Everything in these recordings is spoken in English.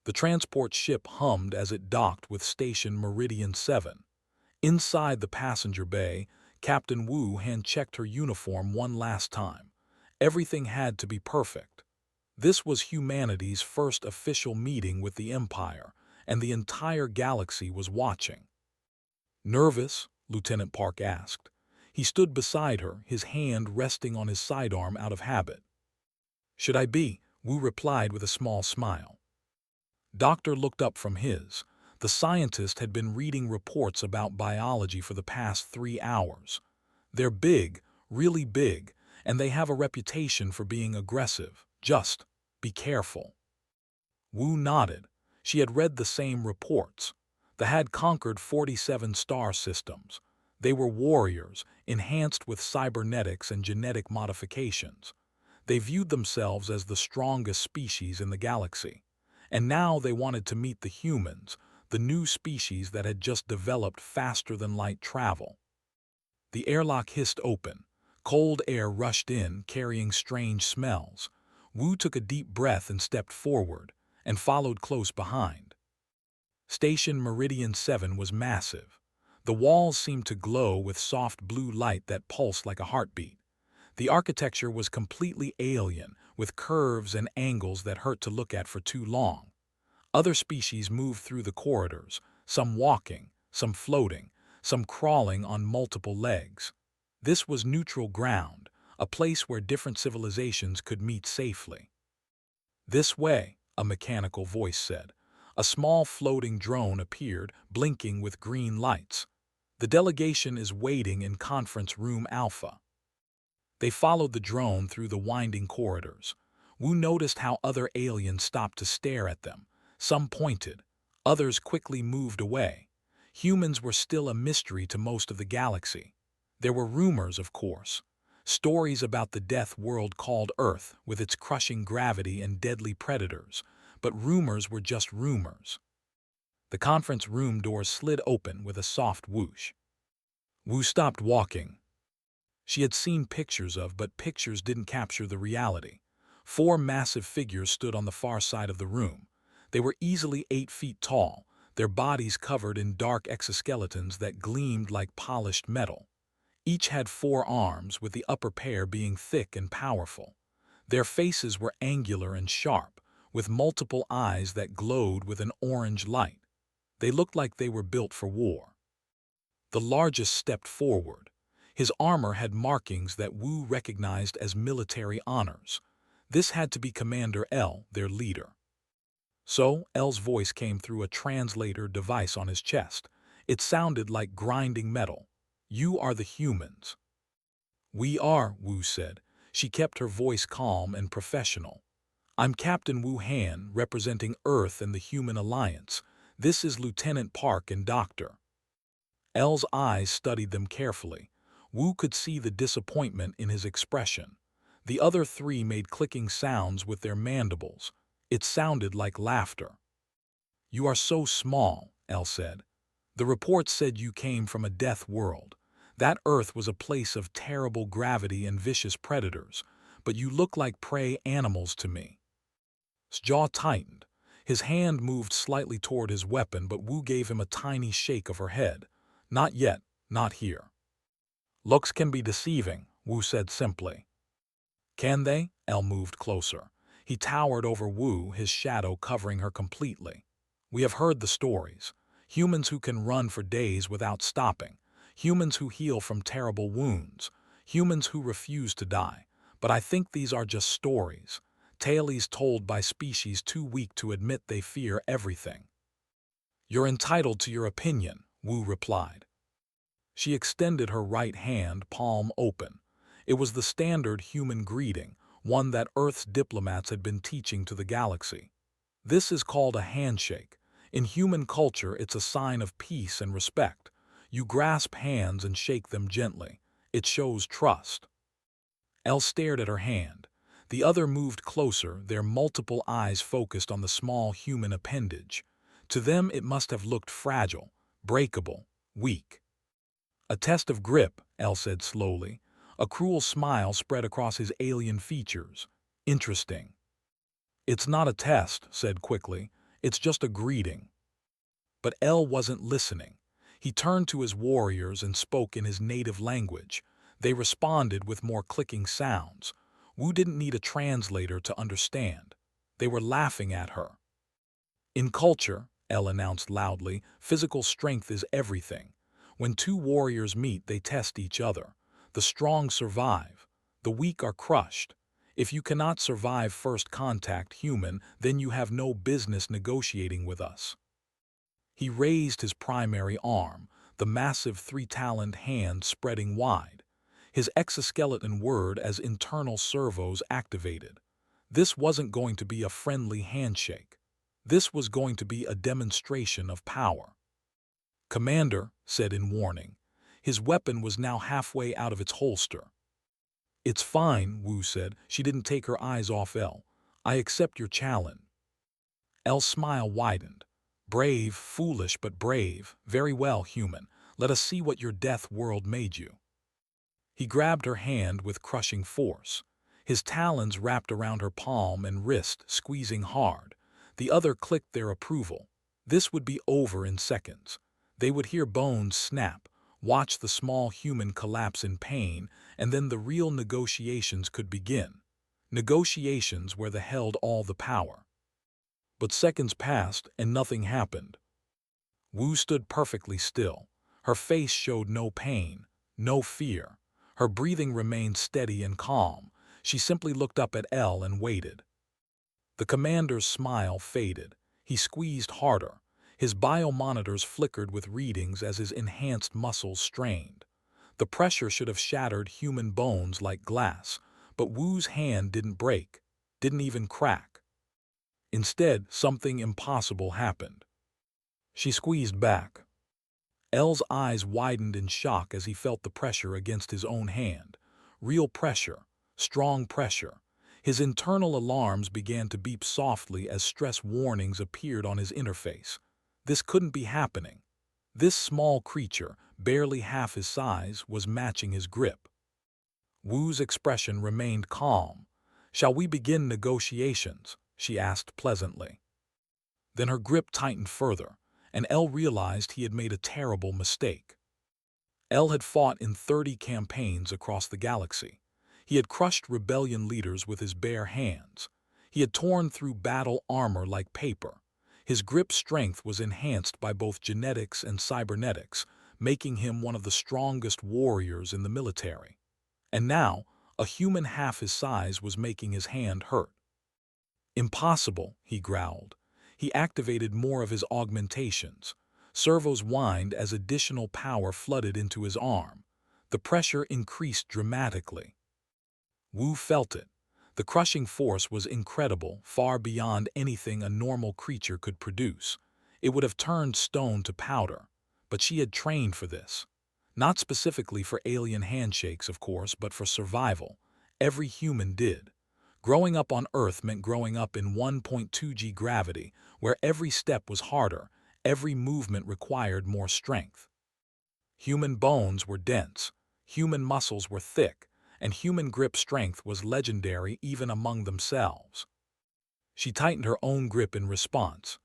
The transport ship hummed as it docked with Station Meridian 7. Inside the passenger bay, Captain Wu hand-checked her uniform one last time. Everything had to be perfect. This was humanity's first official meeting with the Empire, and the entire galaxy was watching. "Nervous?" Lieutenant Park asked. He stood beside her, his hand resting on his sidearm out of habit. "Should I be?" Wu replied with a small smile. Doctor looked up from his. The scientist had been reading reports about biology for the past 3 hours. "They're big, really big, and they have a reputation for being aggressive. Just be careful." Wu nodded. She had read the same reports. They had conquered 47 star systems. They were warriors, enhanced with cybernetics and genetic modifications. They viewed themselves as the strongest species in the galaxy. And now they wanted to meet the humans, the new species that had just developed faster-than-light travel. The airlock hissed open. Cold air rushed in, carrying strange smells. Wu took a deep breath and stepped forward, and followed close behind. Station Meridian 7 was massive. The walls seemed to glow with soft blue light that pulsed like a heartbeat. The architecture was completely alien, with curves and angles that hurt to look at for too long. Other species moved through the corridors, some walking, some floating, some crawling on multiple legs. This was neutral ground, a place where different civilizations could meet safely. "This way," a mechanical voice said. A small floating drone appeared, blinking with green lights. "The delegation is waiting in Conference Room Alpha." They followed the drone through the winding corridors. Wu noticed how other aliens stopped to stare at them. Some pointed. Others quickly moved away. Humans were still a mystery to most of the galaxy. There were rumors, of course. Stories about the death world called Earth, with its crushing gravity and deadly predators. But rumors were just rumors. The conference room doors slid open with a soft whoosh. Wu stopped walking. She had seen pictures of, but pictures didn't capture the reality. 4 massive figures stood on the far side of the room. They were easily 8 feet tall, their bodies covered in dark exoskeletons that gleamed like polished metal. Each had 4 arms, with the upper pair being thick and powerful. Their faces were angular and sharp, with multiple eyes that glowed with an orange light. They looked like they were built for war. The largest stepped forward. His armor had markings that Wu recognized as military honors. This had to be Commander L, their leader. So, L's voice came through a translator device on his chest. It sounded like grinding metal. "You are the humans." "We are," Wu said. She kept her voice calm and professional. "I'm Captain Wu Han, representing Earth and the Human Alliance. This is Lieutenant Park and Doctor." L's eyes studied them carefully. Wu could see the disappointment in his expression. The other 3 made clicking sounds with their mandibles. It sounded like laughter. "You are so small," L said. "The report said you came from a death world. That Earth was a place of terrible gravity and vicious predators, but you look like prey animals to me." His jaw tightened. His hand moved slightly toward his weapon, but Wu gave him a tiny shake of her head. "Not yet, not here." "Looks can be deceiving," Wu said simply. "Can they?" L moved closer. He towered over Wu, his shadow covering her completely. "We have heard the stories. Humans who can run for days without stopping. Humans who heal from terrible wounds. Humans who refuse to die. But I think these are just stories. Tales told by species too weak to admit they fear everything." "You're entitled to your opinion," Wu replied. She extended her right hand, palm open. It was the standard human greeting, one that Earth's diplomats had been teaching to the galaxy. "This is called a handshake. In human culture, it's a sign of peace and respect. You grasp hands and shake them gently. It shows trust." Elle stared at her hand. The other moved closer, their multiple eyes focused on the small human appendage. To them it must have looked fragile, breakable, weak. "A test of grip," Elle said slowly. A cruel smile spread across his alien features. "Interesting." "It's not a test," said quickly. It's just a greeting." But L wasn't listening. He turned to his warriors and spoke in his native language. They responded with more clicking sounds. Wu didn't need a translator to understand. They were laughing at her. "In culture," L announced loudly, "physical strength is everything. When two warriors meet, they test each other. The strong survive. The weak are crushed. If you cannot survive first contact, human, then you have no business negotiating with us." He raised his primary arm, the massive three-taloned hand spreading wide. His exoskeleton whirred as internal servos activated. This wasn't going to be a friendly handshake. This was going to be a demonstration of power. "Commander," said in warning. His weapon was now halfway out of its holster. "It's fine," Wu said. She didn't take her eyes off L. "I accept your challenge." L's smile widened. "Brave, foolish but brave. Very well, human. Let us see what your death world made you." He grabbed her hand with crushing force. His talons wrapped around her palm and wrist, squeezing hard. The other clicked their approval. This would be over in seconds. They would hear bones snap, watch the small human collapse in pain, and then the real negotiations could begin. Negotiations where they held all the power. But seconds passed and nothing happened. Wu stood perfectly still. Her face showed no pain, no fear. Her breathing remained steady and calm. She simply looked up at L and waited. The commander's smile faded. He squeezed harder. His biomonitors flickered with readings as his enhanced muscles strained. The pressure should have shattered human bones like glass, but Wu's hand didn't break, didn't even crack. Instead, something impossible happened. She squeezed back. L's eyes widened in shock as he felt the pressure against his own hand. Real pressure, strong pressure. His internal alarms began to beep softly as stress warnings appeared on his interface. This couldn't be happening. This small creature, barely half his size, was matching his grip. Wu's expression remained calm. "Shall we begin negotiations?" she asked pleasantly. Then her grip tightened further, and L realized he had made a terrible mistake. L had fought in 30 campaigns across the galaxy. He had crushed rebellion leaders with his bare hands. He had torn through battle armor like paper. His grip strength was enhanced by both genetics and cybernetics, making him one of the strongest warriors in the military. And now, a human half his size was making his hand hurt. "Impossible," he growled. He activated more of his augmentations. Servos whined as additional power flooded into his arm. The pressure increased dramatically. Wu felt it. The crushing force was incredible, far beyond anything a normal creature could produce. It would have turned stone to powder. But she had trained for this. Not specifically for alien handshakes, of course, but for survival. Every human did. Growing up on Earth meant growing up in 1.2G gravity, where every step was harder, every movement required more strength. Human bones were dense, human muscles were thick, and human grip strength was legendary even among themselves. She tightened her own grip in response.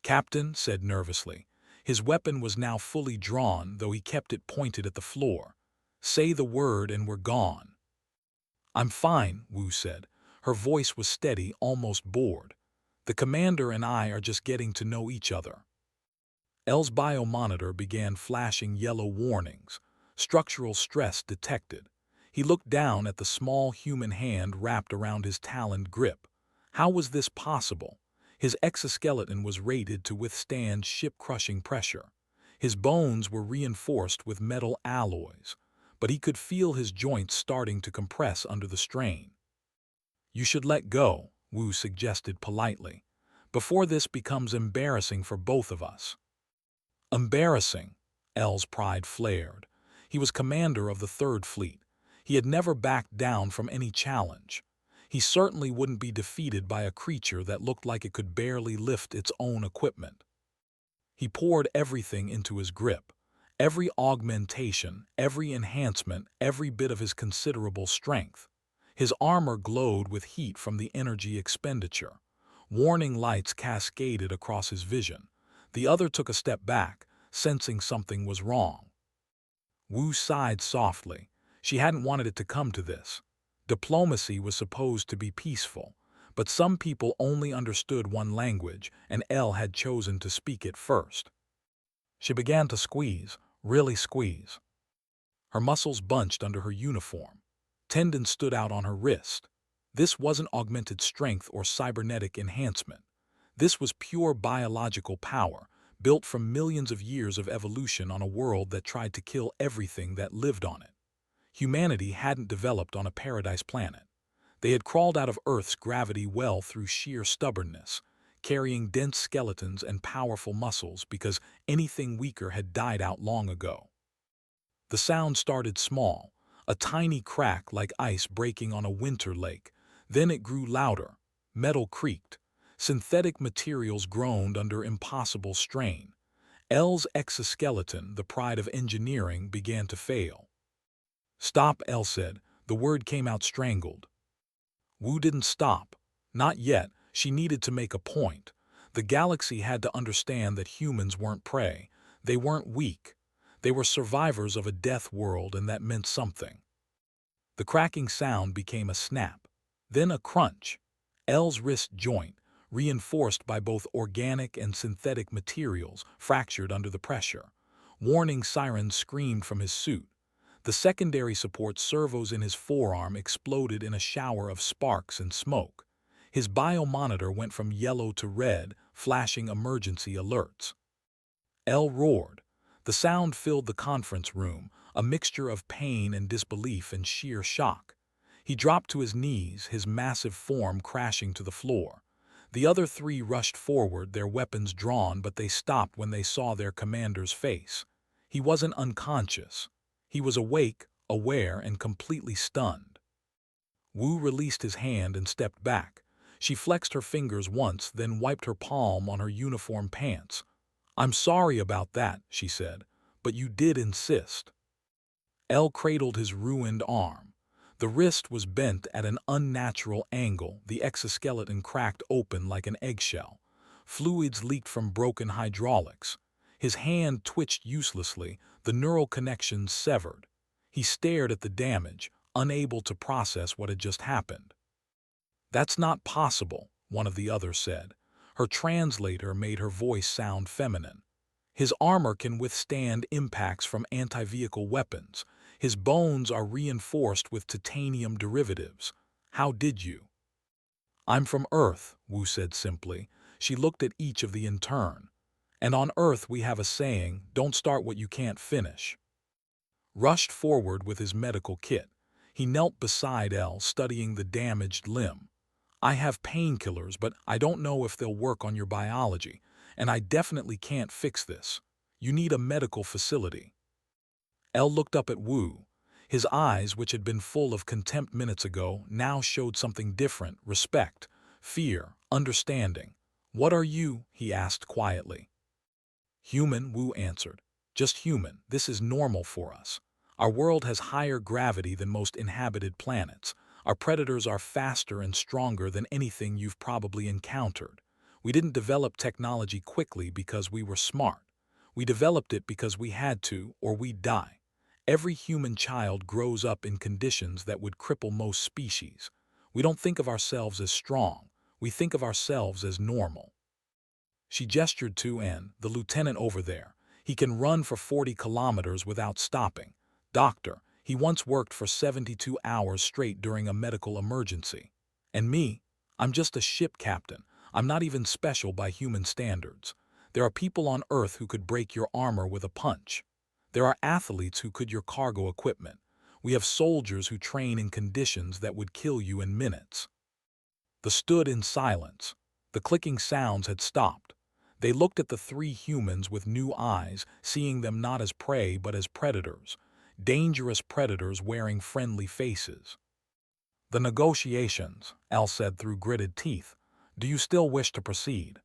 "Captain," said nervously. His weapon was now fully drawn, though he kept it pointed at the floor. "Say the word and we're gone." "I'm fine," Wu said. Her voice was steady, almost bored. "The commander and I are just getting to know each other." L's biomonitor began flashing yellow warnings. Structural stress detected. He looked down at the small human hand wrapped around his taloned grip. How was this possible? His exoskeleton was rated to withstand ship-crushing pressure. His bones were reinforced with metal alloys, but he could feel his joints starting to compress under the strain. "You should let go," Wu suggested politely, "before this becomes embarrassing for both of us." Embarrassing? L's pride flared. He was commander of the Third Fleet. He had never backed down from any challenge. He certainly wouldn't be defeated by a creature that looked like it could barely lift its own equipment. He poured everything into his grip. Every augmentation, every enhancement, every bit of his considerable strength. His armor glowed with heat from the energy expenditure. Warning lights cascaded across his vision. The other took a step back, sensing something was wrong. Wu sighed softly. She hadn't wanted it to come to this. Diplomacy was supposed to be peaceful, but some people only understood one language, and Elle had chosen to speak it first. She began to squeeze, really squeeze. Her muscles bunched under her uniform. Tendons stood out on her wrist. This wasn't augmented strength or cybernetic enhancement. This was pure biological power, built from millions of years of evolution on a world that tried to kill everything that lived on it. Humanity hadn't developed on a paradise planet. They had crawled out of Earth's gravity well through sheer stubbornness, carrying dense skeletons and powerful muscles because anything weaker had died out long ago. The sound started small, a tiny crack like ice breaking on a winter lake. Then it grew louder. Metal creaked. Synthetic materials groaned under impossible strain. Elle's exoskeleton, the pride of engineering, began to fail. "Stop," Elle said. The word came out strangled. Wu didn't stop. Not yet. She needed to make a point. The galaxy had to understand that humans weren't prey. They weren't weak. They were survivors of a death world, and that meant something. The cracking sound became a snap, then a crunch. Elle's wrist joint, reinforced by both organic and synthetic materials, fractured under the pressure. Warning sirens screamed from his suit. The secondary support servos in his forearm exploded in a shower of sparks and smoke. His biomonitor went from yellow to red, flashing emergency alerts. Elle roared. The sound filled the conference room, a mixture of pain and disbelief and sheer shock. He dropped to his knees, his massive form crashing to the floor. The other three rushed forward, their weapons drawn, but they stopped when they saw their commander's face. He wasn't unconscious. He was awake, aware, and completely stunned. Wu released his hand and stepped back. She flexed her fingers once, then wiped her palm on her uniform pants. "I'm sorry about that," she said, "but you did insist." Elle cradled his ruined arm. The wrist was bent at an unnatural angle, the exoskeleton cracked open like an eggshell. Fluids leaked from broken hydraulics. His hand twitched uselessly, the neural connections severed. He stared at the damage, unable to process what had just happened. "That's not possible," one of the others said. Her translator made her voice sound feminine. "His armor can withstand impacts from anti-vehicle weapons. His bones are reinforced with titanium derivatives. How did you?" "I'm from Earth," Wu said simply. She looked at each of the in turn. "And on Earth we have a saying, don't start what you can't finish." Rushed forward with his medical kit. He knelt beside Elle, studying the damaged limb. "I have painkillers, but I don't know if they'll work on your biology, and I definitely can't fix this. You need a medical facility." Elle looked up at Wu. His eyes, which had been full of contempt minutes ago, now showed something different: respect, fear, understanding. "What are you?" he asked quietly. "Human," Wu answered. "Just human. This is normal for us. Our world has higher gravity than most inhabited planets. Our predators are faster and stronger than anything you've probably encountered. We didn't develop technology quickly because we were smart. We developed it because we had to, or we'd die. Every human child grows up in conditions that would cripple most species. We don't think of ourselves as strong. We think of ourselves as normal." She gestured to the lieutenant over there. "He can run for 40 kilometers without stopping. Doctor, he once worked for 72 hours straight during a medical emergency. And me? I'm just a ship captain. I'm not even special by human standards. There are people on Earth who could break your armor with a punch. There are athletes who could your cargo equipment. We have soldiers who train in conditions that would kill you in minutes." They stood in silence. The clicking sounds had stopped. They looked at the three humans with new eyes, seeing them not as prey but as predators. Dangerous predators wearing friendly faces. "The negotiations," Al said through gritted teeth. "Do you still wish to proceed?"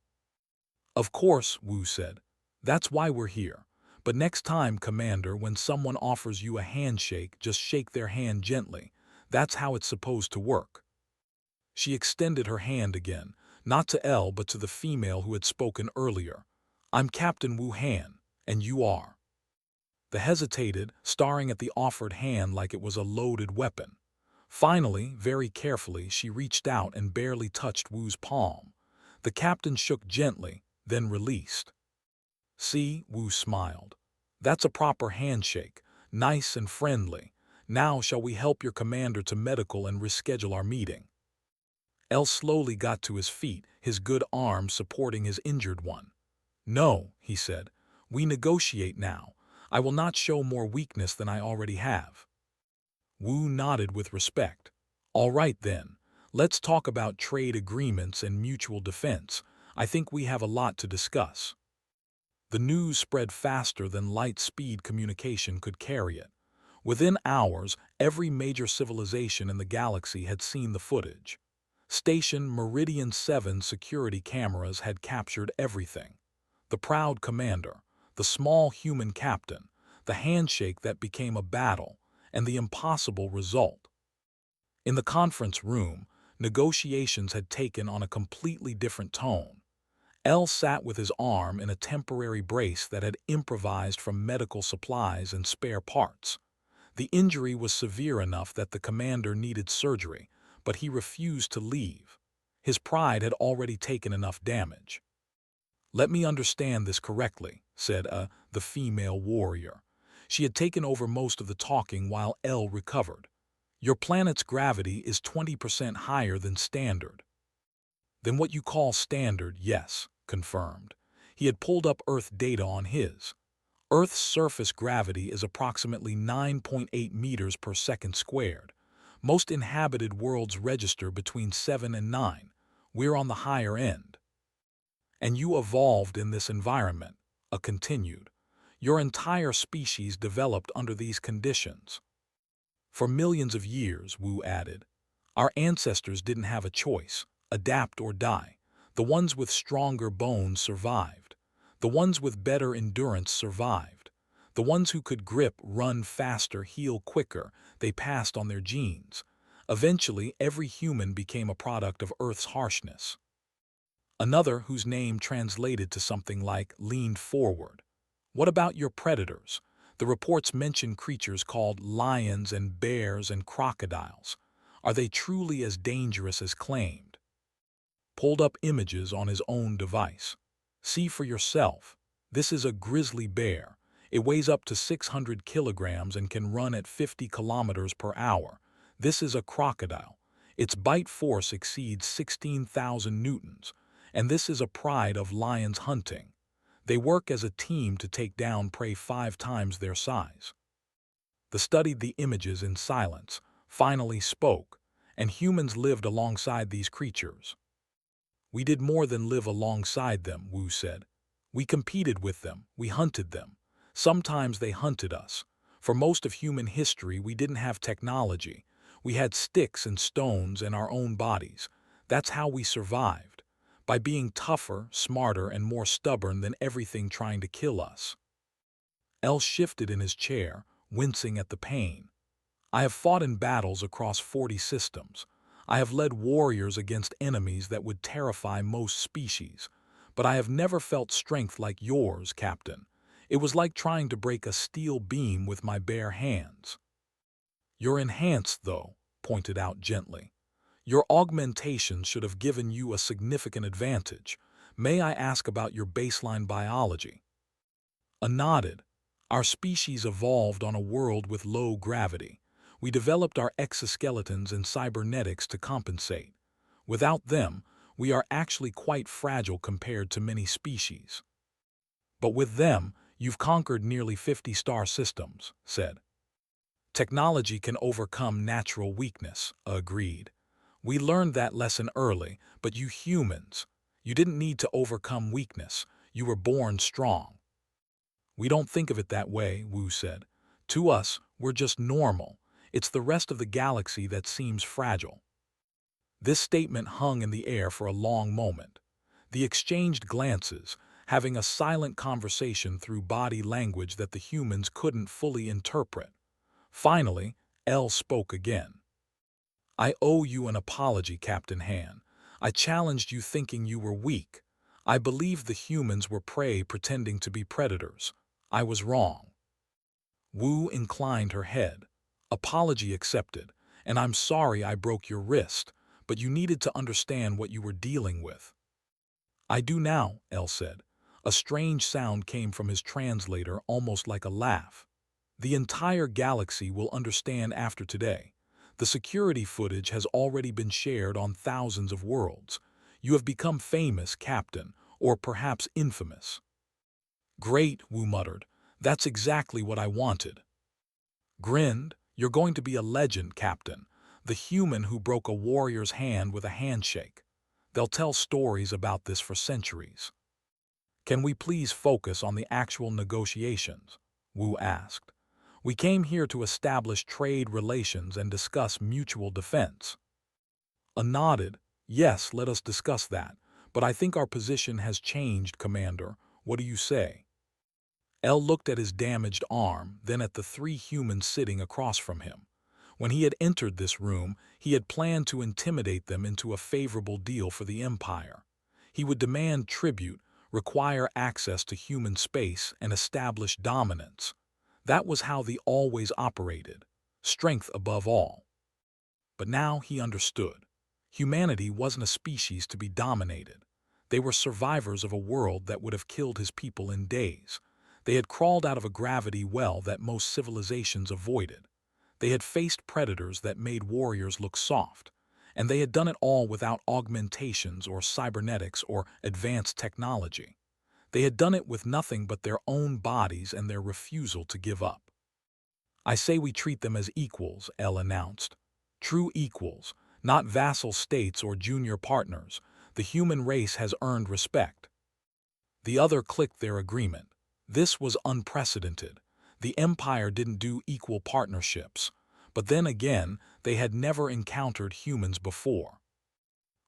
"Of course," Wu said. "That's why we're here. But next time, Commander, when someone offers you a handshake, just shake their hand gently. That's how it's supposed to work." She extended her hand again. not to L but to the female who had spoken earlier. "I'm Captain Wu Han, and you are." The hesitated, staring at the offered hand like it was a loaded weapon. Finally, very carefully, she reached out and barely touched Wu's palm. The captain shook gently, then released. "See," Wu smiled. "That's a proper handshake, nice and friendly. Now shall we help your commander to medical and reschedule our meeting?" L slowly got to his feet, his good arm supporting his injured one. "No," he said. "We negotiate now. I will not show more weakness than I already have." Wu nodded with respect. "All right then. Let's talk about trade agreements and mutual defense. I think we have a lot to discuss." The news spread faster than light-speed communication could carry it. Within hours, every major civilization in the galaxy had seen the footage. Station Meridian 7 security cameras had captured everything. The proud commander, the small human captain, the handshake that became a battle, and the impossible result. In the conference room, negotiations had taken on a completely different tone. L sat with his arm in a temporary brace that had improvised from medical supplies and spare parts. The injury was severe enough that the commander needed surgery, but he refused to leave. His pride had already taken enough damage. "Let me understand this correctly," said the female warrior. She had taken over most of the talking while L recovered. "Your planet's gravity is 20% higher than standard." "Than what you call standard, yes," confirmed. He had pulled up Earth data on his. Earth's surface gravity is approximately 9.8 meters per second squared. Most inhabited worlds register between 7 and 9. We're on the higher end. "And you evolved in this environment," continued. "Your entire species developed under these conditions." "For millions of years," Wu added. "Our ancestors didn't have a choice, adapt or die. The ones with stronger bones survived. The ones with better endurance survived. The ones who could grip, run faster, heal quicker, they passed on their genes. Eventually, every human became a product of Earth's harshness." Another, whose name translated to something like leaned forward. "What about your predators? The reports mention creatures called lions and bears and crocodiles. Are they truly as dangerous as claimed?" Pulled up images on his own device. "See for yourself. This is a grizzly bear. It weighs up to 600 kilograms and can run at 50 kilometers per hour. This is a crocodile. Its bite force exceeds 16,000 newtons. And this is a pride of lions hunting. They work as a team to take down prey 5 times their size." They studied the images in silence, finally spoke, "And humans lived alongside these creatures." "We did more than live alongside them," Wu said. "We competed with them, we hunted them. Sometimes they hunted us. For most of human history, we didn't have technology. We had sticks and stones and our own bodies. That's how we survived. By being tougher, smarter, and more stubborn than everything trying to kill us." L shifted in his chair, wincing at the pain. "I have fought in battles across 40 systems. I have led warriors against enemies that would terrify most species. But I have never felt strength like yours, Captain. It was like trying to break a steel beam with my bare hands." "You're enhanced, though," pointed out gently. "Your augmentation should have given you a significant advantage. May I ask about your baseline biology?" A nodded. "Our species evolved on a world with low gravity. We developed our exoskeletons and cybernetics to compensate. Without them, we are actually quite fragile compared to many species." "But with them, you've conquered nearly 50 star systems," said. "Technology can overcome natural weakness," agreed. "We learned that lesson early, but you humans, you didn't need to overcome weakness. You were born strong." "We don't think of it that way," Wu said. "To us, we're just normal. It's the rest of the galaxy that seems fragile." This statement hung in the air for a long moment. They exchanged glances, having a silent conversation through body language that the humans couldn't fully interpret. Finally, L spoke again. "I owe you an apology, Captain Han. I challenged you thinking you were weak. I believed the humans were prey pretending to be predators. I was wrong." Wu inclined her head. "Apology accepted, and I'm sorry I broke your wrist, but you needed to understand what you were dealing with." "I do now," El said. A strange sound came from his translator, almost like a laugh. "The entire galaxy will understand after today. The security footage has already been shared on thousands of worlds. You have become famous, Captain, or perhaps infamous." "Great," Wu muttered. "That's exactly what I wanted." Grinned, "You're going to be a legend, Captain. The human who broke a warrior's hand with a handshake. They'll tell stories about this for centuries." "Can we please focus on the actual negotiations?" Wu asked. "We came here to establish trade relations and discuss mutual defense." A nodded. "Yes, let us discuss that. But I think our position has changed, Commander. What do you say?" El looked at his damaged arm, then at the three humans sitting across from him. When he had entered this room, he had planned to intimidate them into a favorable deal for the Empire. He would demand tribute, require access to human space, and establish dominance. That was how they always operated, strength above all. But now he understood. Humanity wasn't a species to be dominated. They were survivors of a world that would have killed his people in days. They had crawled out of a gravity well that most civilizations avoided. They had faced predators that made warriors look soft. And they had done it all without augmentations or cybernetics or advanced technology. They had done it with nothing but their own bodies and their refusal to give up. "I say we treat them as equals," El announced. "True equals, not vassal states or junior partners. The human race has earned respect." The other clicked their agreement. This was unprecedented. The Empire didn't do equal partnerships. But then again, they had never encountered humans before.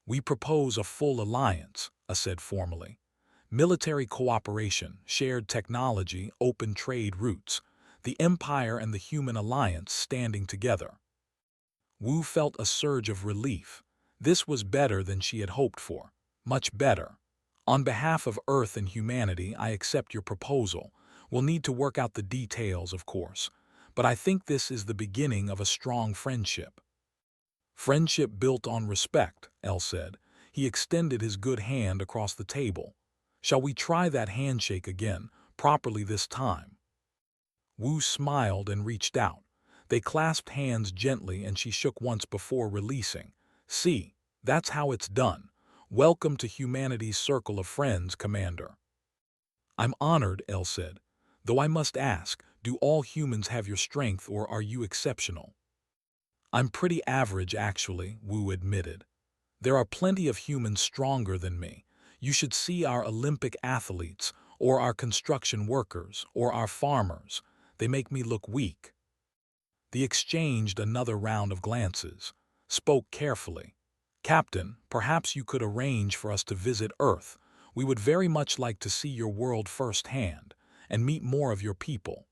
"We propose a full alliance," I said formally. "Military cooperation, shared technology, open trade routes. The Empire and the Human Alliance standing together." Wu felt a surge of relief. This was better than she had hoped for. Much better. "On behalf of Earth and humanity, I accept your proposal. We'll need to work out the details, of course. But I think this is the beginning of a strong friendship." "Friendship built on respect," El said. He extended his good hand across the table. "Shall we try that handshake again, properly this time?" Wu smiled and reached out. They clasped hands gently and she shook once before releasing. "See, that's how it's done. Welcome to humanity's circle of friends, Commander." "I'm honored," El said. "Though I must ask, do all humans have your strength or are you exceptional?" "I'm pretty average, actually," Wu admitted. "There are plenty of humans stronger than me. You should see our Olympic athletes, or our construction workers, or our farmers. They make me look weak." They exchanged another round of glances. Spoke carefully. "Captain, perhaps you could arrange for us to visit Earth. We would very much like to see your world firsthand, and meet more of your people."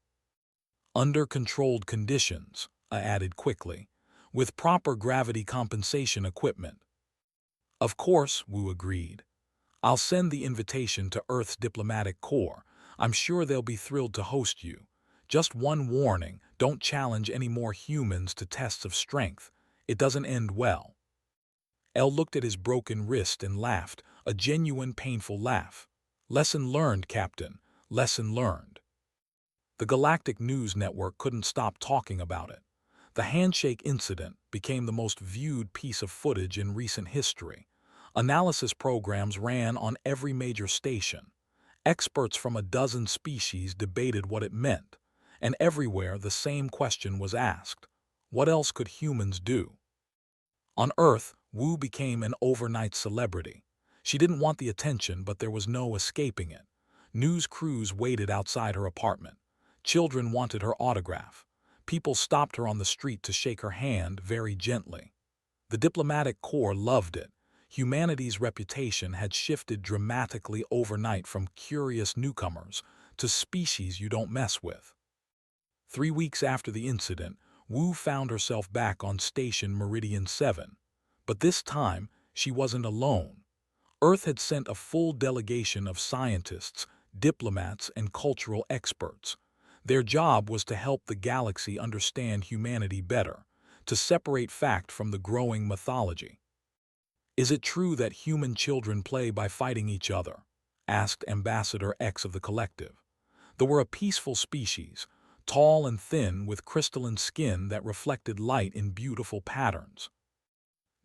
"Under controlled conditions," I added quickly, "with proper gravity compensation equipment." "Of course," Wu agreed. "I'll send the invitation to Earth's diplomatic corps. I'm sure they'll be thrilled to host you. Just one warning, don't challenge any more humans to tests of strength. It doesn't end well." El looked at his broken wrist and laughed, a genuine painful laugh. "Lesson learned, Captain. Lesson learned." The Galactic News Network couldn't stop talking about it. The handshake incident became the most viewed piece of footage in recent history. Analysis programs ran on every major station. Experts from a dozen species debated what it meant. And everywhere the same question was asked. What else could humans do? On Earth, Wu became an overnight celebrity. She didn't want the attention, but there was no escaping it. News crews waited outside her apartment. Children wanted her autograph. People stopped her on the street to shake her hand very gently. The diplomatic corps loved it. Humanity's reputation had shifted dramatically overnight from curious newcomers to species you don't mess with. 3 weeks after the incident, Wu found herself back on Station Meridian 7. But this time, she wasn't alone. Earth had sent a full delegation of scientists, diplomats, and cultural experts. Their job was to help the galaxy understand humanity better, to separate fact from the growing mythology. "Is it true that human children play by fighting each other?" asked Ambassador X of the collective. They were a peaceful species, tall and thin with crystalline skin that reflected light in beautiful patterns.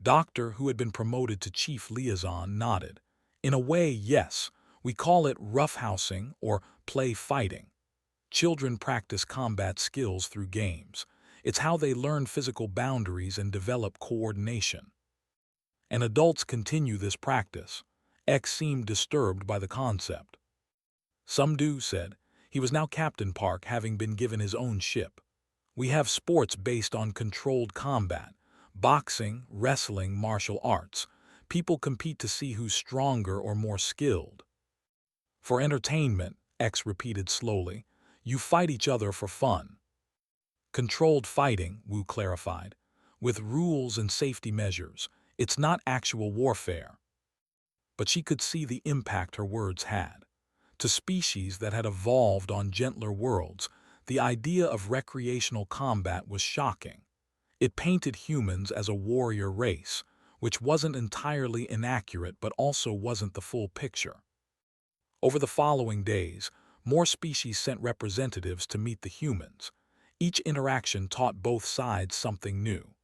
Doctor, who had been promoted to chief liaison, nodded. "In a way, yes. We call it roughhousing or play fighting. Children practice combat skills through games. It's how they learn physical boundaries and develop coordination. And adults continue this practice." X seemed disturbed by the concept. "Some do," said. He was now Captain Park, having been given his own ship. "We have sports based on controlled combat. Boxing, wrestling, martial arts. People compete to see who's stronger or more skilled." "For entertainment," X repeated slowly. "You fight each other for fun." "Controlled fighting," Wu clarified. "With rules and safety measures. It's not actual warfare." But she could see the impact her words had. To species that had evolved on gentler worlds, the idea of recreational combat was shocking. It painted humans as a warrior race, which wasn't entirely inaccurate but also wasn't the full picture. Over the following days, more species sent representatives to meet the humans. Each interaction taught both sides something new.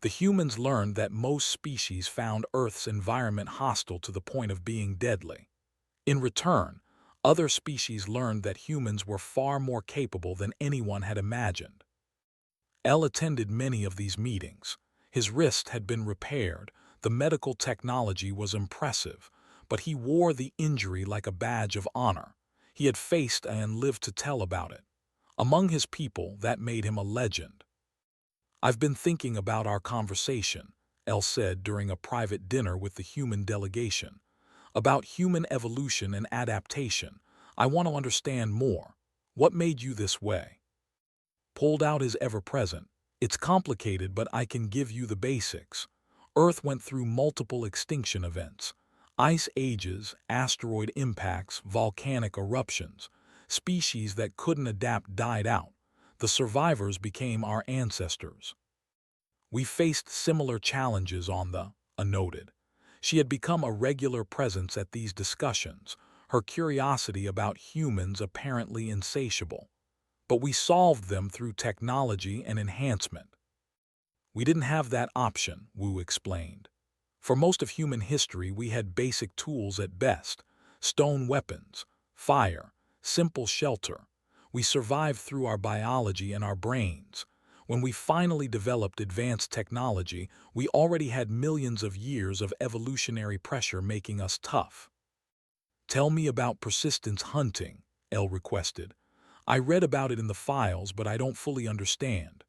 The humans learned that most species found Earth's environment hostile to the point of being deadly. In return, other species learned that humans were far more capable than anyone had imagined. L attended many of these meetings. His wrist had been repaired, the medical technology was impressive, but he wore the injury like a badge of honor. He had faced and lived to tell about it. Among his people, that made him a legend. "I've been thinking about our conversation," L said during a private dinner with the human delegation. "About human evolution and adaptation. I want to understand more. What made you this way?" Pulled out his ever-present. "It's complicated, but I can give you the basics. Earth went through multiple extinction events. Ice ages, asteroid impacts, volcanic eruptions. Species that couldn't adapt died out. The survivors became our ancestors. We faced similar challenges on the," noted. She had become a regular presence at these discussions, her curiosity about humans apparently insatiable. "But we solved them through technology and enhancement." "We didn't have that option," Wu explained. "For most of human history, we had basic tools at best. Stone weapons, fire, simple shelter. We survived through our biology and our brains. When we finally developed advanced technology, we already had millions of years of evolutionary pressure making us tough." "Tell me about persistence hunting," L requested. "I read about it in the files, but I don't fully understand."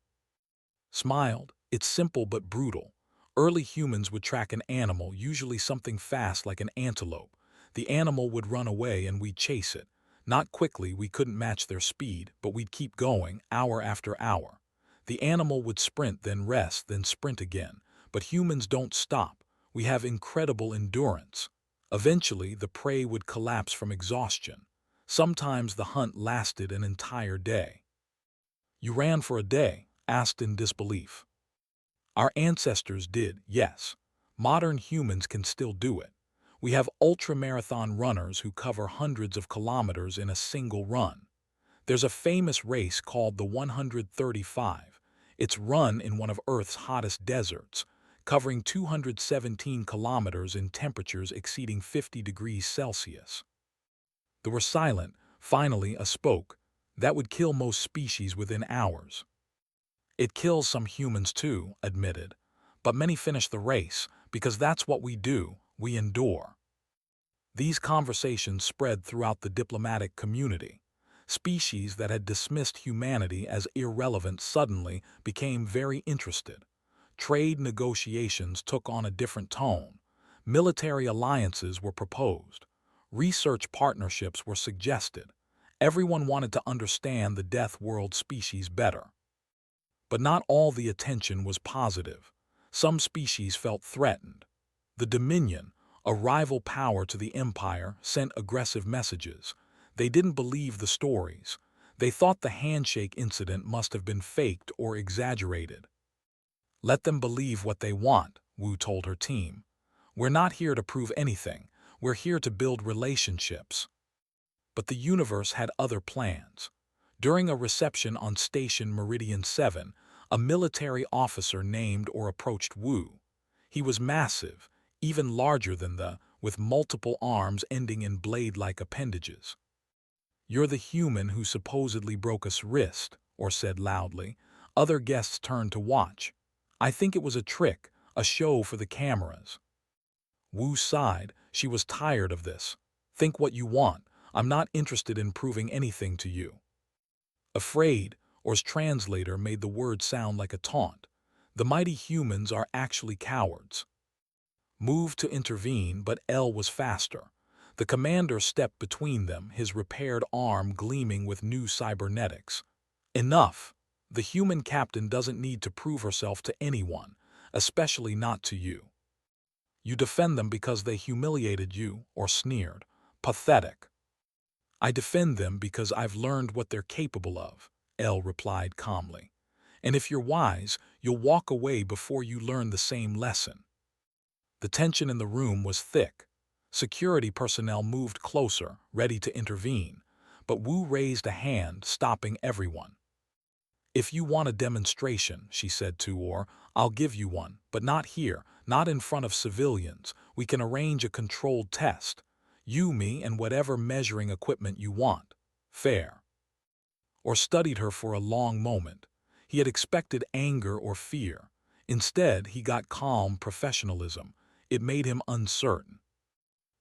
Smiled. "It's simple but brutal. Early humans would track an animal, usually something fast like an antelope. The animal would run away and we'd chase it. Not quickly, we couldn't match their speed, but we'd keep going, hour after hour. The animal would sprint, then rest, then sprint again. But humans don't stop. We have incredible endurance. Eventually, the prey would collapse from exhaustion. Sometimes the hunt lasted an entire day." "You ran for a day?" asked in disbelief. "Our ancestors did, yes. Modern humans can still do it. We have ultra-marathon runners who cover hundreds of kilometers in a single run. There's a famous race called the 135. It's run in one of Earth's hottest deserts, covering 217 kilometers in temperatures exceeding 50 degrees Celsius." They were silent. Finally, a spoke. "That would kill most species within hours." "It kills some humans too," admitted. "But many finish the race, because that's what we do, we endure." These conversations spread throughout the diplomatic community. Species that had dismissed humanity as irrelevant suddenly became very interested. Trade negotiations took on a different tone. Military alliances were proposed. Research partnerships were suggested. Everyone wanted to understand the Death World species better. But not all the attention was positive. Some species felt threatened. The Dominion, a rival power to the Empire, sent aggressive messages. They didn't believe the stories. They thought the handshake incident must have been faked or exaggerated. Let them believe what they want, Wu told her team. We're not here to prove anything. We're here to build relationships. But the universe had other plans. During a reception on Station Meridian 7, a military officer named or approached Wu. He was massive, even larger than with multiple arms ending in blade-like appendages. "You're the human who supposedly broke us wrist," or said loudly. Other guests turned to watch. "I think it was a trick, a show for the cameras." Wu sighed. She was tired of this. "Think what you want. I'm not interested in proving anything to you." Afraid, Or's translator made the word sound like a taunt. The mighty humans are actually cowards. Moved to intervene, but L was faster. The commander stepped between them, his repaired arm gleaming with new cybernetics. "Enough! The human captain doesn't need to prove herself to anyone, especially not to you. You defend them because they humiliated you or sneered. Pathetic." "I defend them because I've learned what they're capable of," L replied calmly. "And if you're wise, you'll walk away before you learn the same lesson." The tension in the room was thick. Security personnel moved closer, ready to intervene, but Wu raised a hand, stopping everyone. "If you want a demonstration," she said to Or, "I'll give you one, but not here, not in front of civilians. We can arrange a controlled test. You, me, and whatever measuring equipment you want. Fair." Or studied her for a long moment. He had expected anger or fear. Instead, he got calm professionalism. It made him uncertain.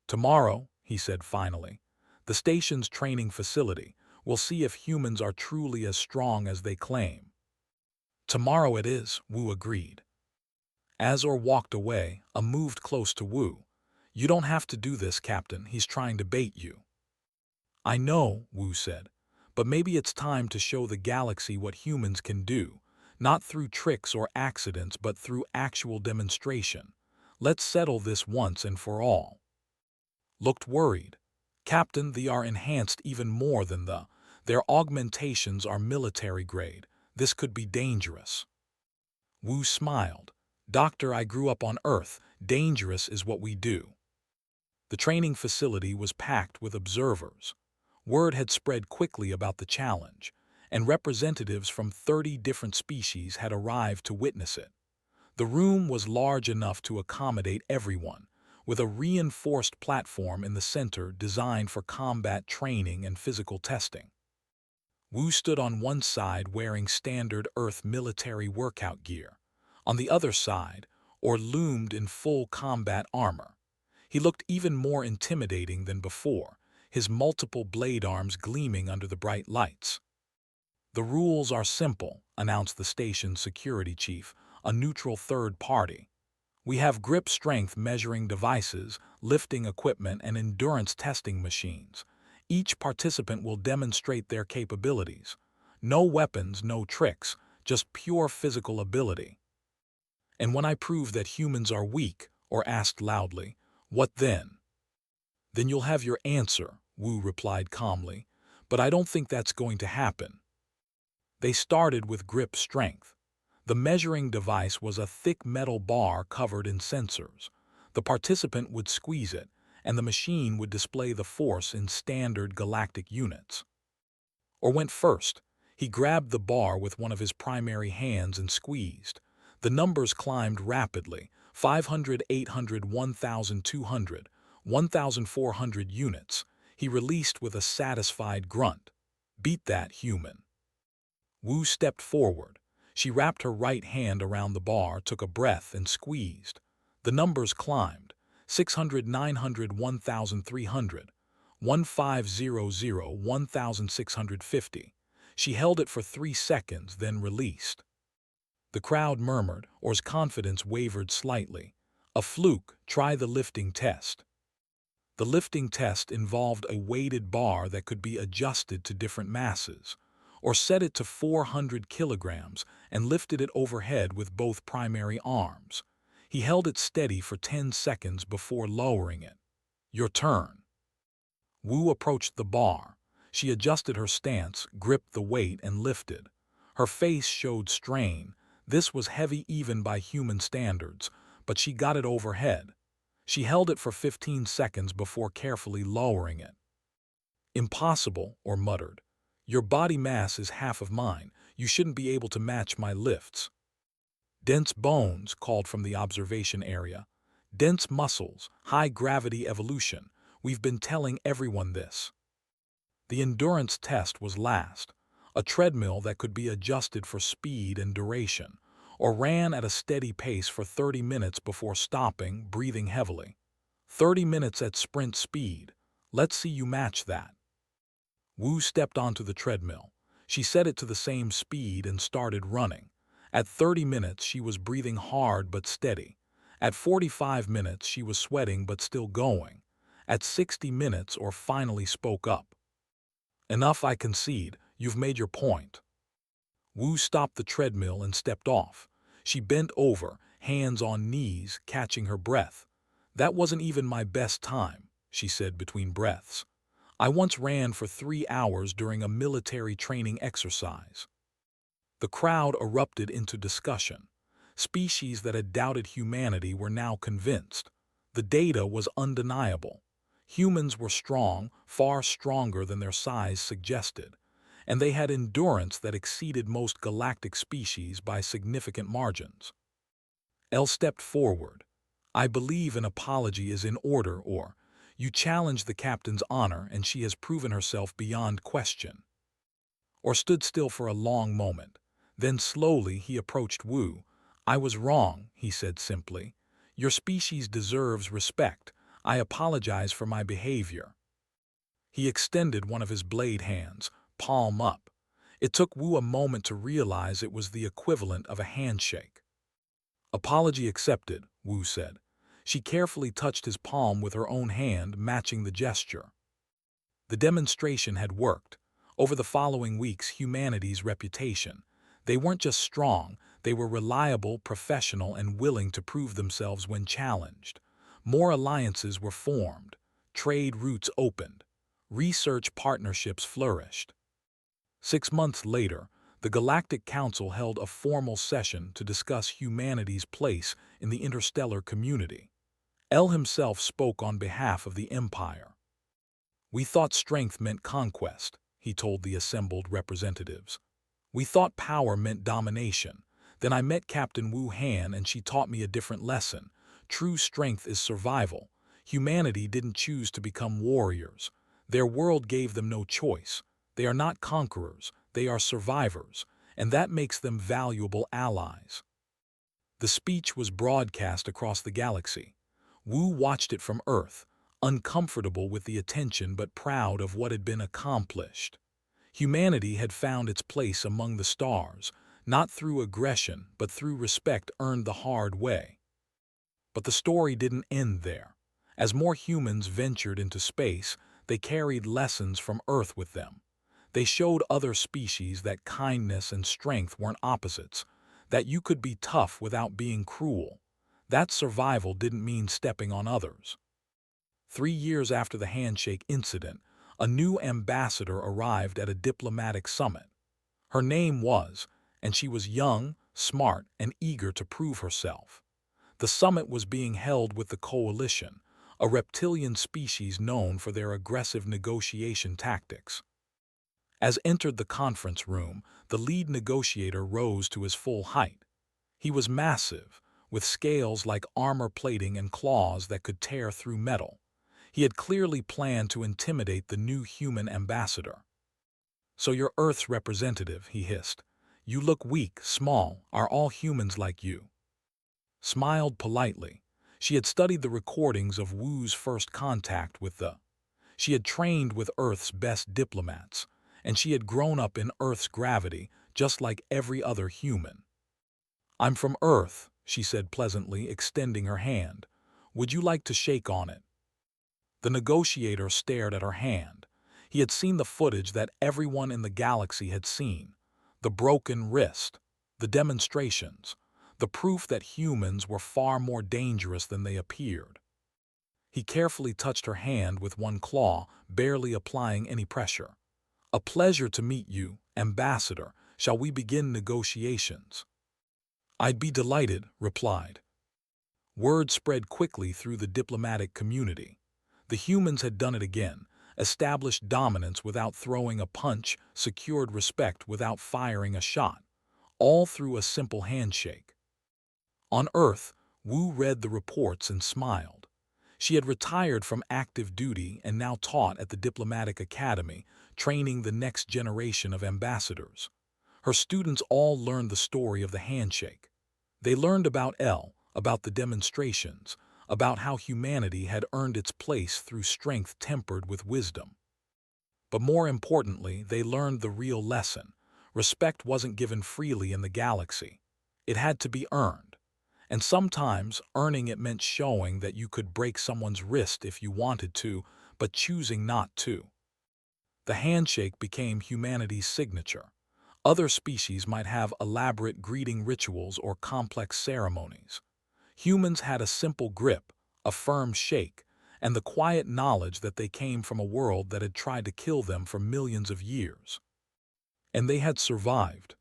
"Tomorrow," he said finally, "the station's training facility. We'll see if humans are truly as strong as they claim." "Tomorrow it is," Wu agreed. As Or walked away, A moved close to Wu. "You don't have to do this, Captain. He's trying to bait you." "I know," Wu said, "but maybe it's time to show the galaxy what humans can do, not through tricks or accidents, but through actual demonstration. Let's settle this once and for all." Looked worried. "Captain, they are enhanced even more than their augmentations are military grade. This could be dangerous." Wu smiled. "Doctor, I grew up on Earth. Dangerous is what we do." The training facility was packed with observers. Word had spread quickly about the challenge, and representatives from 30 different species had arrived to witness it. The room was large enough to accommodate everyone, with a reinforced platform in the center designed for combat training and physical testing. Wu stood on one side wearing standard Earth military workout gear. On the other side, Or loomed in full combat armor. He looked even more intimidating than before, his multiple blade arms gleaming under the bright lights. "The rules are simple," announced the station's security chief, a neutral third party. "We have grip strength measuring devices, lifting equipment, and endurance testing machines. Each participant will demonstrate their capabilities. No weapons, no tricks, just pure physical ability." "And when I prove that humans are weak," Or asked loudly, "what then?" "Then you'll have your answer," Wu replied calmly, "but I don't think that's going to happen." They started with grip strength. The measuring device was a thick metal bar covered in sensors. The participant would squeeze it, and the machine would display the force in standard galactic units. Or went first. He grabbed the bar with one of his primary hands and squeezed. The numbers climbed rapidly: 500, 800, 1,200, 1,400 units. He released with a satisfied grunt. "Beat that, human." Wu stepped forward. She wrapped her right hand around the bar, took a breath, and squeezed. The numbers climbed: 600, 900, 1,300, 1,500, 1,650. She held it for 3 seconds, then released. The crowd murmured, Or's confidence wavered slightly. "A fluke, try the lifting test." The lifting test involved a weighted bar that could be adjusted to different masses, or set it to 400 kilograms and lifted it overhead with both primary arms. He held it steady for 10 seconds before lowering it. "Your turn." Wu approached the bar. She adjusted her stance, gripped the weight, and lifted. Her face showed strain. This was heavy even by human standards, but she got it overhead. She held it for 15 seconds before carefully lowering it. "Impossible," or muttered. "Your body mass is half of mine. You shouldn't be able to match my lifts." "Dense bones," called from the observation area. "Dense muscles, high gravity evolution. We've been telling everyone this." The endurance test was last. A treadmill that could be adjusted for speed and duration, or ran at a steady pace for 30 minutes before stopping, breathing heavily. 30 minutes at sprint speed. Let's see you match that. Wu stepped onto the treadmill. She set it to the same speed and started running. At 30 minutes, she was breathing hard but steady. At 45 minutes, she was sweating but still going. At 60 minutes, or finally spoke up. "Enough, I concede. You've made your point." Wu stopped the treadmill and stepped off. She bent over, hands on knees, catching her breath. "That wasn't even my best time," she said between breaths. "I once ran for 3 hours during a military training exercise." The crowd erupted into discussion. Species that had doubted humanity were now convinced. The data was undeniable. Humans were strong, far stronger than their size suggested, and they had endurance that exceeded most galactic species by significant margins. Elle stepped forward. "I believe an apology is in order, or you challenge the captain's honor and she has proven herself beyond question." Or stood still for a long moment. Then slowly he approached Wu. "I was wrong," he said simply. "Your species deserves respect. I apologize for my behavior." He extended one of his blade hands, palm up. It took Wu a moment to realize it was the equivalent of a handshake. "Apology accepted," Wu said. She carefully touched his palm with her own hand, matching the gesture. The demonstration had worked. Over the following weeks, humanity's reputation. They weren't just strong, they were reliable, professional, and willing to prove themselves when challenged. More alliances were formed. Trade routes opened. Research partnerships flourished. 6 months later, the Galactic Council held a formal session to discuss humanity's place in the interstellar community. El himself spoke on behalf of the Empire. "We thought strength meant conquest," he told the assembled representatives. "We thought power meant domination. Then I met Captain Wu Han and she taught me a different lesson. True strength is survival. Humanity didn't choose to become warriors. Their world gave them no choice. They are not conquerors, they are survivors, and that makes them valuable allies." The speech was broadcast across the galaxy. Wu watched it from Earth, uncomfortable with the attention but proud of what had been accomplished. Humanity had found its place among the stars, not through aggression but through respect earned the hard way. But the story didn't end there. As more humans ventured into space, they carried lessons from Earth with them. They showed other species that kindness and strength weren't opposites, that you could be tough without being cruel. That survival didn't mean stepping on others. 3 years after the Handshake incident, a new ambassador arrived at a diplomatic summit. Her name was, and she was young, smart, and eager to prove herself. The summit was being held with the Coalition, a reptilian species known for their aggressive negotiation tactics. As entered the conference room, the lead negotiator rose to his full height. He was massive, with scales like armor plating and claws that could tear through metal. He had clearly planned to intimidate the new human ambassador. "So you're Earth's representative," he hissed. "You look weak, small. Are all humans like you?" Smiled politely. She had studied the recordings of Wu's first contact with the. She had trained with Earth's best diplomats, and she had grown up in Earth's gravity, just like every other human. "I'm from Earth," she said pleasantly, extending her hand. "Would you like to shake on it?" The negotiator stared at her hand. He had seen the footage that everyone in the galaxy had seen. The broken wrist, the demonstrations, the proof that humans were far more dangerous than they appeared. He carefully touched her hand with one claw, barely applying any pressure. "A pleasure to meet you, Ambassador. Shall we begin negotiations?" "I'd be delighted," replied. Word spread quickly through the diplomatic community. The humans had done it again, established dominance without throwing a punch, secured respect without firing a shot, all through a simple handshake. On Earth, Wu read the reports and smiled. She had retired from active duty and now taught at the Diplomatic Academy, training the next generation of ambassadors. Her students all learned the story of the handshake. They learned about L, about the demonstrations, about how humanity had earned its place through strength tempered with wisdom. But more importantly, they learned the real lesson. Respect wasn't given freely in the galaxy. It had to be earned. And sometimes earning it meant showing that you could break someone's wrist if you wanted to, but choosing not to. The handshake became humanity's signature. Other species might have elaborate greeting rituals or complex ceremonies. Humans had a simple grip, a firm shake, and the quiet knowledge that they came from a world that had tried to kill them for millions of years. And they had survived.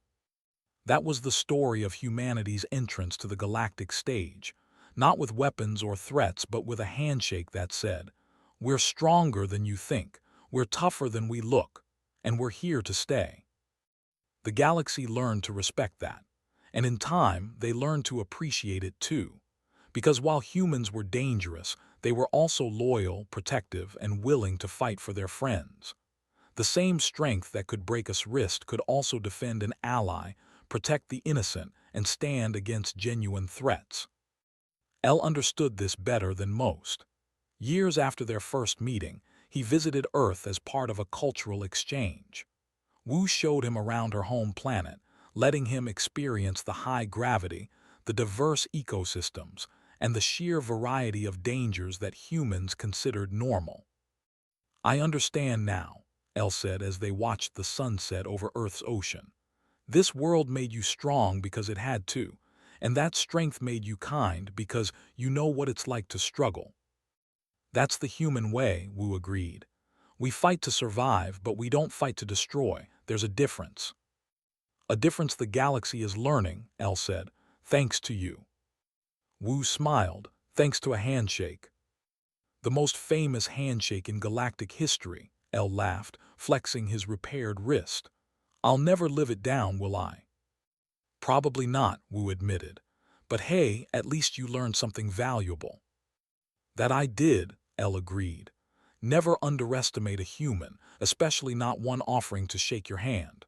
That was the story of humanity's entrance to the galactic stage, not with weapons or threats, but with a handshake that said, "We're stronger than you think, we're tougher than we look, and we're here to stay." The galaxy learned to respect that, and in time they learned to appreciate it too. Because while humans were dangerous, they were also loyal, protective, and willing to fight for their friends. The same strength that could break a wrist could also defend an ally, protect the innocent, and stand against genuine threats. El understood this better than most. Years after their first meeting, he visited Earth as part of a cultural exchange. Wu showed him around her home planet, letting him experience the high gravity, the diverse ecosystems, and the sheer variety of dangers that humans considered normal. "I understand now," El said as they watched the sunset over Earth's ocean. "This world made you strong because it had to, and that strength made you kind because you know what it's like to struggle." "That's the human way," Wu agreed. "We fight to survive, but we don't fight to destroy. There's a difference." "A difference the galaxy is learning," El said, "thanks to you." Wu smiled, "Thanks to a handshake." "The most famous handshake in galactic history," El laughed, flexing his repaired wrist. "I'll never live it down, will I?" "Probably not," Wu admitted. "But hey, at least you learned something valuable." "That I did," El agreed. "Never underestimate a human, especially not one offering to shake your hand."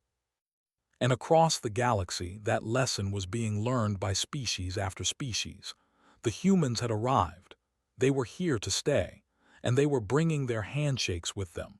And across the galaxy, that lesson was being learned by species after species. The humans had arrived. They were here to stay, and they were bringing their handshakes with them.